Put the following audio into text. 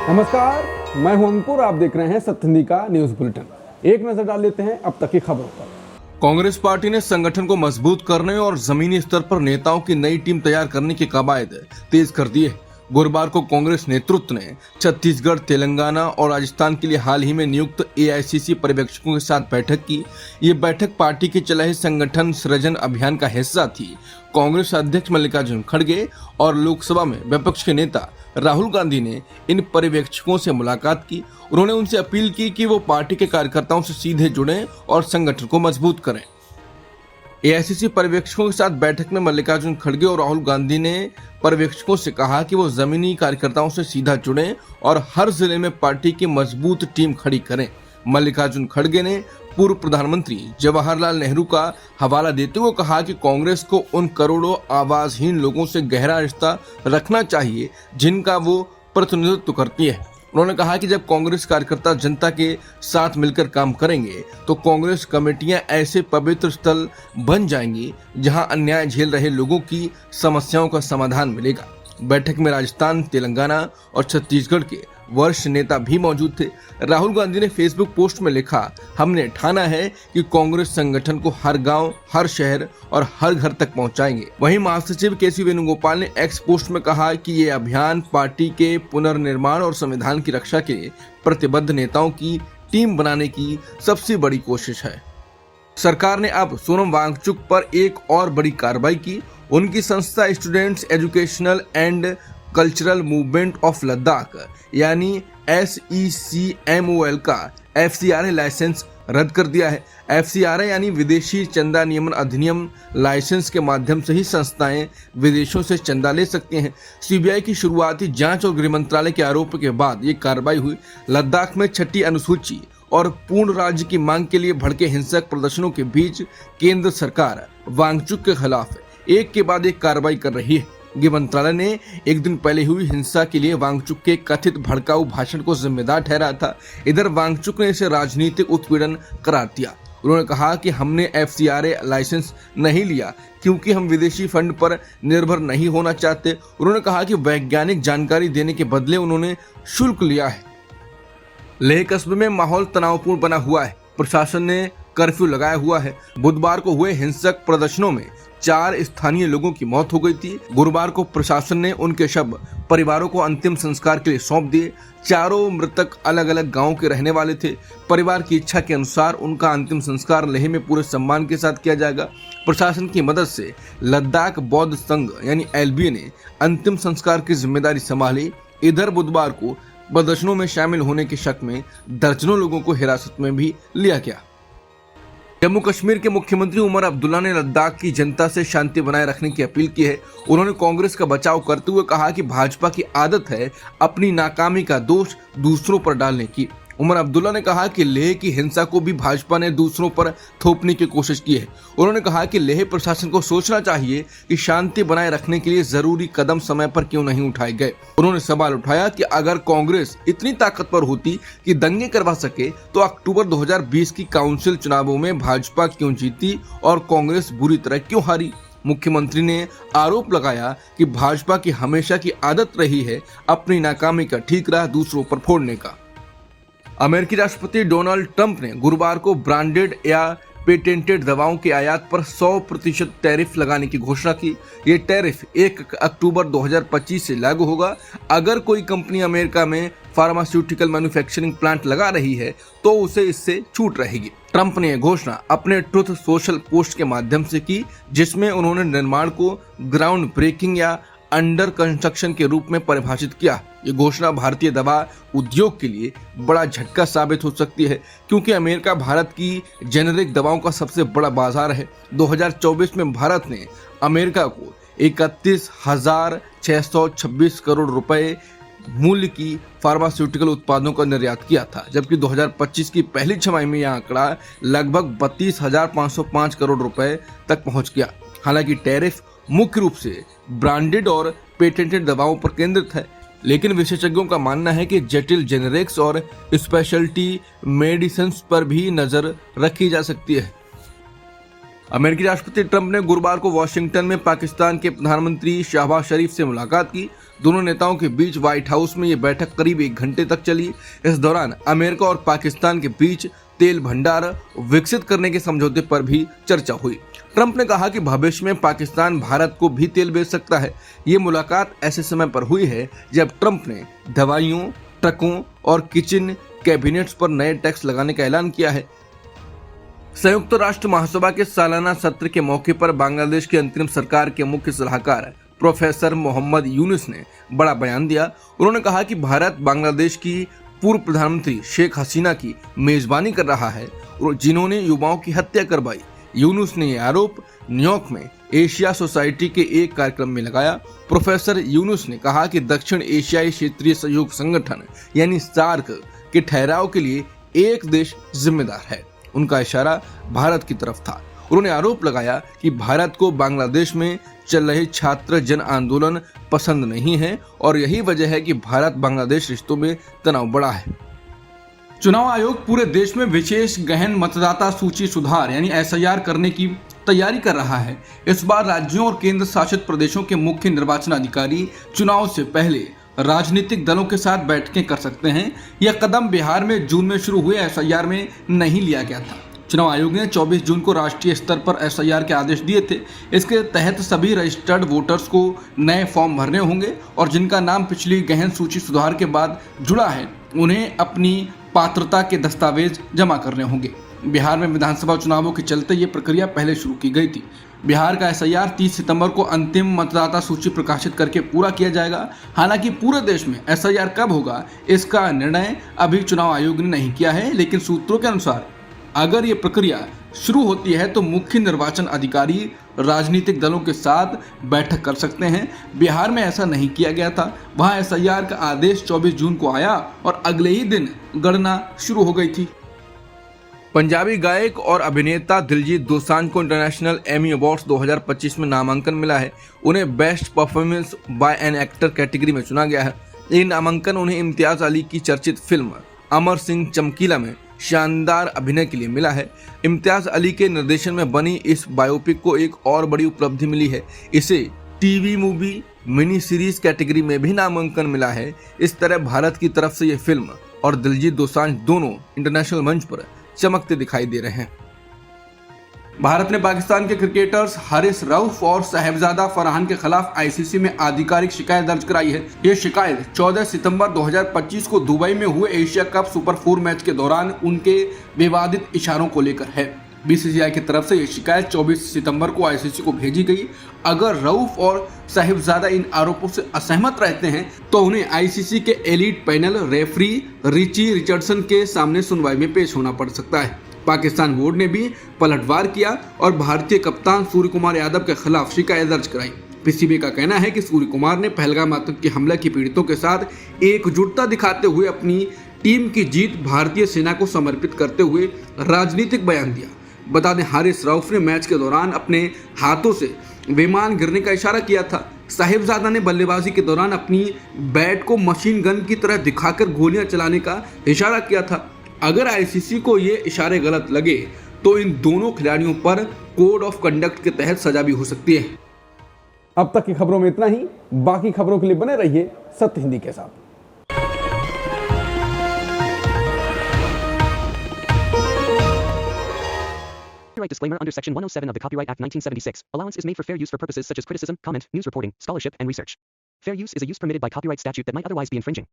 नमस्कार, मैं हूं अंकुर। आप देख रहे हैं सत्यनिधि का न्यूज बुलेटिन। एक नजर डाल लेते हैं अब तक की खबरों पर। कांग्रेस पार्टी ने संगठन को मजबूत करने और जमीनी स्तर पर नेताओं की नई टीम तैयार करने की कवायद तेज कर दी है। गुरुवार को कांग्रेस नेतृत्व ने छत्तीसगढ़, तेलंगाना और राजस्थान के लिए हाल ही में नियुक्त एआईसीसी पर्यवेक्षकों के साथ बैठक की। ये बैठक पार्टी के चलाए संगठन सृजन अभियान का हिस्सा थी। कांग्रेस अध्यक्ष मल्लिकार्जुन खड़गे और लोकसभा में विपक्ष के नेता राहुल गांधी ने इन पर्यवेक्षकों से मुलाकात की। उन्होंने उनसे अपील की कि वो पार्टी के कार्यकर्ताओं से सीधे जुड़ें और संगठन को मजबूत करें। एआईसीसी पर्यवेक्षकों के साथ बैठक में मल्लिकार्जुन खड़गे और राहुल गांधी ने पर्यवेक्षकों से कहा कि वो जमीनी कार्यकर्ताओं से सीधा जुड़ें और हर जिले में पार्टी की मजबूत टीम खड़ी करें। मल्लिकार्जुन खड़गे ने पूर्व प्रधानमंत्री जवाहरलाल नेहरू का हवाला देते हुए कहा कि कांग्रेस को उन करोड़ों आवाजहीन लोगों से गहरा रिश्ता रखना चाहिए जिनका वो प्रतिनिधित्व करती है। उन्होंने कहा कि जब कांग्रेस कार्यकर्ता जनता के साथ मिलकर काम करेंगे तो कांग्रेस कमेटियां ऐसे पवित्र स्थल बन जाएंगी जहां अन्याय झेल रहे लोगों की समस्याओं का समाधान मिलेगा। बैठक में राजस्थान, तेलंगाना और छत्तीसगढ़ के वरिष्ठ नेता भी मौजूद थे। राहुल गांधी ने फेसबुक पोस्ट में लिखा, हमने ठाना है कि कांग्रेस संगठन को हर गांव, हर शहर और हर घर तक पहुंचाएंगे। वहीं महासचिव केसी वेणुगोपाल ने एक्स पोस्ट में कहा कि ये अभियान पार्टी के पुनर्निर्माण और संविधान की रक्षा के लिए प्रतिबद्ध नेताओं की टीम बनाने की सबसे बड़ी कोशिश है। सरकार ने अब सोनम वांगचुक पर एक और बड़ी कार्रवाई की। उनकी संस्था students educational and cultural movement of Ladakh यानी SECMOL का FCRA लाइसेंस रद्द कर दिया है। FCRA यानी विदेशी चंदा नियमन अधिनियम लाइसेंस के माध्यम से ही संस्थाएं विदेशों से चंदा ले सकती हैं। CBI की शुरुआती जांच और गृह मंत्रालय के आरोप के बाद ये कार्रवाई हुई। लद्दाख में छठी अनुसूची और पूर्ण राज्य की मांग के लिए भड़के हिंसक प्रदर्शनों के बीच केंद्र सरकार वांगचुक के खिलाफ एक के बाद एक कार्रवाई कर रही है। गृह मंत्रालय ने एक दिन पहले हुई हिंसा के लिए वांगचुक के कथित भड़काऊ भाषण को जिम्मेदार ठहराया था। इधर वांगचुक ने इसे राजनीतिक उत्पीड़न करार दिया। उन्होंने कहा कि हमने FCRA लाइसेंस नहीं लिया क्योंकि हम विदेशी फंड पर निर्भर नहीं होना चाहते। उन्होंने कहा कि वैज्ञानिक जानकारी देने के बदले उन्होंने शुल्क लिया है। लेह कस्बे में माहौल तनावपूर्ण बना हुआ है। प्रशासन ने कर्फ्यू लगाया हुआ है। बुधवार को हुए हिंसक प्रदर्शनों में 4 स्थानीय लोगों की मौत हो गई थी। गुरुवार को प्रशासन ने उनके शव परिवारों को अंतिम संस्कार के लिए सौंप दिए। चारों मृतक अलग अलग गांवों के रहने वाले थे। परिवार की इच्छा के अनुसार उनका अंतिम संस्कार लेह में पूरे सम्मान के साथ किया जाएगा। प्रशासन की मदद से लद्दाख बौद्ध संघ यानी LBA ने अंतिम संस्कार की जिम्मेदारी संभाली। इधर बुधवार को प्रदर्शनों में शामिल होने के शक में दर्जनों लोगों को हिरासत में भी लिया गया। जम्मू कश्मीर के मुख्यमंत्री उमर अब्दुल्ला ने लद्दाख की जनता से शांति बनाए रखने की अपील की है। उन्होंने कांग्रेस का बचाव करते हुए कहा कि भाजपा की आदत है अपनी नाकामी का दोष दूसरों पर डालने की। उमर अब्दुल्ला ने कहा कि लेह की हिंसा को भी भाजपा ने दूसरों पर थोपने की कोशिश की है। उन्होंने कहा कि लेह प्रशासन को सोचना चाहिए कि शांति बनाए रखने के लिए जरूरी कदम समय पर क्यों नहीं उठाए गए। उन्होंने सवाल उठाया कि अगर कांग्रेस इतनी ताकतवर होती कि दंगे करवा सके तो अक्टूबर 2020 की काउंसिल चुनावों में भाजपा क्यों जीती और कांग्रेस बुरी तरह क्यों हारी। मुख्यमंत्री ने आरोप लगाया कि भाजपा की हमेशा की आदत रही है अपनी नाकामी का ठीकरा दूसरों पर फोड़ने का। अमेरिकी राष्ट्रपति डोनाल्ड ट्रंप ने गुरुवार को ब्रांडेड या पेटेंटेड दवाओं के आयात पर 100% टैरिफ लगाने की घोषणा की। ये टैरिफ 1 अक्टूबर 2025 से लागू होगा। अगर कोई कंपनी अमेरिका में फार्मास्यूटिकल मैन्युफैक्चरिंग प्लांट लगा रही है तो उसे इससे छूट रहेगी। ट्रंप ने यह घोषणा अपने ट्रुथ सोशल पोस्ट के माध्यम से की, जिसमें उन्होंने निर्माण को ग्राउंड ब्रेकिंग या अंडर कंस्ट्रक्शन के रूप में परिभाषित किया। ये घोषणा भारतीय दवा उद्योग के लिए बड़ा झटका साबित हो सकती है क्योंकि अमेरिका भारत की जेनेरिक दवाओं का सबसे बड़ा बाजार है। 2024 में भारत ने अमेरिका को 31,626 करोड़ रुपए मूल्य की फार्मास्यूटिकल उत्पादों का निर्यात किया था, जबकि 2025 की पहली छमाही में यह आंकड़ा लगभग 32,505 करोड़ रुपए तक पहुंच गया। हालांकि टैरिफ मुख्य रूप से ब्रांडेड और पेटेंटेड दवाओं पर केंद्रित है, लेकिन विशेषज्ञों का मानना है कि जटिल जेनेरिक्स और स्पेशलिटी मेडिसिन पर भी नजर रखी जा सकती है। अमेरिकी राष्ट्रपति ट्रंप ने गुरुवार को वॉशिंगटन में पाकिस्तान के प्रधानमंत्री शहबाज शरीफ से मुलाकात की। दोनों नेताओं के बीच व्हाइट हाउस में ये बैठक करीब 1 घंटे तक चली। इस दौरान अमेरिका और पाकिस्तान के बीच तेल भंडार विकसित करने के समझौते पर भी चर्चा हुई। ट्रंप ने कहा कि भविष्य में पाकिस्तान भारत को भी तेल बेच सकता है। ये मुलाकात ऐसे समय पर हुई है जब ट्रंप ने दवाइयों, ट्रकों और किचन कैबिनेट्स पर नए टैक्स लगाने का ऐलान किया है। संयुक्त राष्ट्र महासभा के सालाना सत्र के मौके पर बांग्लादेश की अंतरिम सरकार के मुख्य सलाहकार प्रोफेसर मोहम्मद यूनुस ने बड़ा बयान दिया। उन्होंने कहा कि भारत बांग्लादेश की पूर्व प्रधानमंत्री शेख हसीना की मेजबानी कर रहा है, जिन्होंने युवाओं की हत्या करवाई। यूनुस ने यह आरोप न्यूयॉर्क में एशिया सोसाइटी के एक कार्यक्रम में लगाया। प्रोफेसर यूनुस ने कहा कि दक्षिण एशियाई क्षेत्रीय सहयोग संगठन यानी सार्क के ठहराव के लिए एक देश जिम्मेदार है। उनका इशारा भारत की तरफ था। उन्होंने आरोप लगाया कि भारत को बांग्लादेश में चल रहे छात्र जन आंदोलन पसंद नहीं है और यही वजह है कि भारत बांग्लादेश रिश्तों में तनाव बढ़ा है। चुनाव आयोग पूरे देश में विशेष गहन मतदाता सूची सुधार यानी SIR करने की तैयारी कर रहा है। इस बार राज्यों और केंद्र शासित प्रदेशों के मुख्य निर्वाचन अधिकारी चुनाव से पहले राजनीतिक दलों के साथ बैठकें कर सकते हैं। यह कदम बिहार में जून में शुरू हुए SIR में नहीं लिया गया था। चुनाव आयोग ने 24 जून को राष्ट्रीय स्तर पर SIR के आदेश दिए थे। इसके तहत सभी रजिस्टर्ड वोटर्स को नए फॉर्म भरने होंगे और जिनका नाम पिछली गहन सूची सुधार के बाद जुड़ा है उन्हें अपनी पात्रता के दस्तावेज जमा करने होंगे। बिहार में विधानसभा चुनावों के चलते ये प्रक्रिया पहले शुरू की गई थी। बिहार का SIR 30 सितंबर को अंतिम मतदाता सूची प्रकाशित करके पूरा किया जाएगा। हालांकि पूरे देश में SIR कब होगा इसका निर्णय अभी चुनाव आयोग ने नहीं किया है, लेकिन सूत्रों के अनुसार अगर ये प्रक्रिया शुरू होती है तो मुख्य निर्वाचन अधिकारी राजनीतिक दलों के साथ बैठक कर सकते हैं। बिहार में ऐसा नहीं किया गया था। वहां SIR का आदेश 24 जून को आया और अगले ही दिन गणना शुरू हो गई थी। पंजाबी गायक और अभिनेता दिलजीत दोसांझ को इंटरनेशनल एमी अवार्ड्स 2025 में नामांकन मिला है। उन्हें best performance by an actor category में चुना गया है। ये नामांकन उन्हें इम्तियाज अली की चर्चित फिल्म अमर सिंह चमकीला में शानदार अभिनय के लिए मिला है। इम्तियाज अली के निर्देशन में बनी इस बायोपिक को एक और बड़ी उपलब्धि मिली है। इसे TV movie mini series category में भी नामांकन मिला है। इस तरह भारत की तरफ से ये फिल्म और दिलजीत दोसांझ दोनों इंटरनेशनल मंच पर चमकते दिखाई दे रहे हैं। भारत ने पाकिस्तान के क्रिकेटर्स हारिस रऊफ और साहिबजादा फरहान के खिलाफ ICC में आधिकारिक शिकायत दर्ज कराई है। ये शिकायत 14 सितंबर 2025 को दुबई में हुए एशिया कप सुपर 4 मैच के दौरान उनके विवादित इशारों को लेकर है। BCCI की तरफ से ये शिकायत 24 सितंबर को ICC को भेजी गई। अगर रऊफ और साहिबजादा इन आरोपों से असहमत रहते हैं तो उन्हें ICC के elite panel referee Richie Richardson के सामने सुनवाई में पेश होना पड़ सकता है। पाकिस्तान बोर्ड ने भी पलटवार किया और भारतीय कप्तान सूर्य कुमार यादव के खिलाफ शिकायत दर्ज कराई। PCB का कहना है कि सूर्य कुमार ने पहलगाम आतंकी हमले के पीड़ितों के साथ एकजुटता दिखाते हुए अपनी टीम की जीत भारतीय सेना को समर्पित करते हुए राजनीतिक बयान दिया। बता दें, हारिस रऊफ ने मैच के दौरान अपने हाथों से विमान गिरने का इशारा किया था। साहिबजादा ने बल्लेबाजी के दौरान अपनी बैट को मशीन गन की तरह दिखाकर गोलियां चलाने का इशारा किया था। अगर ICC को ये इशारे गलत लगे तो इन दोनों खिलाड़ियों पर कोड ऑफ कंडक्ट के तहत सजा भी हो सकती है। अब तक की खबरों में इतना ही। बाकी खबरों के लिए बने रहिए सत्य हिंदी के साथ। Copyright disclaimer under Section 107 of the Copyright Act 1976. Allowance is made for fair use for purposes such as criticism, comment, news reporting, scholarship, and research. Fair use is a use permitted by copyright statute that might otherwise be infringing.